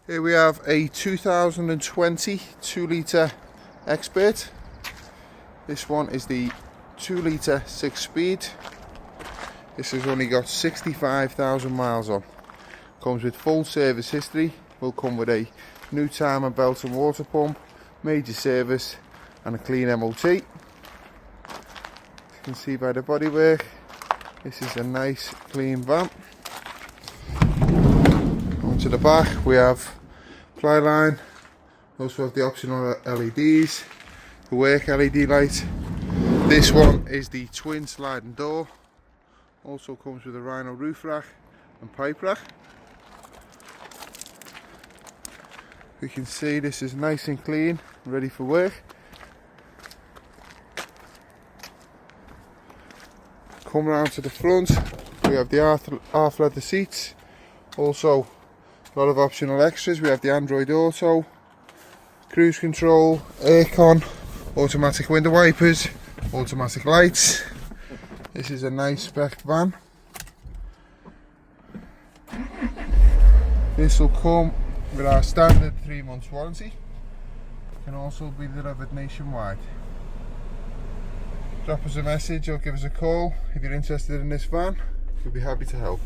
Here we have a 2020 2-litre Expert. This one is the 2-litre 6-speed. This has only got 65,000 miles on. Comes with full service history. Will come with a new timer, belt and water pump, major service and a clean MOT. As you can see by the bodywork, this is a nice clean van. Onto the back we have ply line. Also have the optional LEDs, the work LED light. This one is the twin sliding door. Also comes with a Rhino roof rack and pipe rack. You can see this is nice and clean, ready for work. Come round to the front, we have the half leather seats. Also a lot of optional extras. We have the Android Auto, cruise control, aircon, automatic window wipers, automatic lights. This is a nice spec van. This will come with our standard 3 months warranty. Can also be delivered nationwide. Drop us a message or give us a call if you're interested in this van. We'll be happy to help.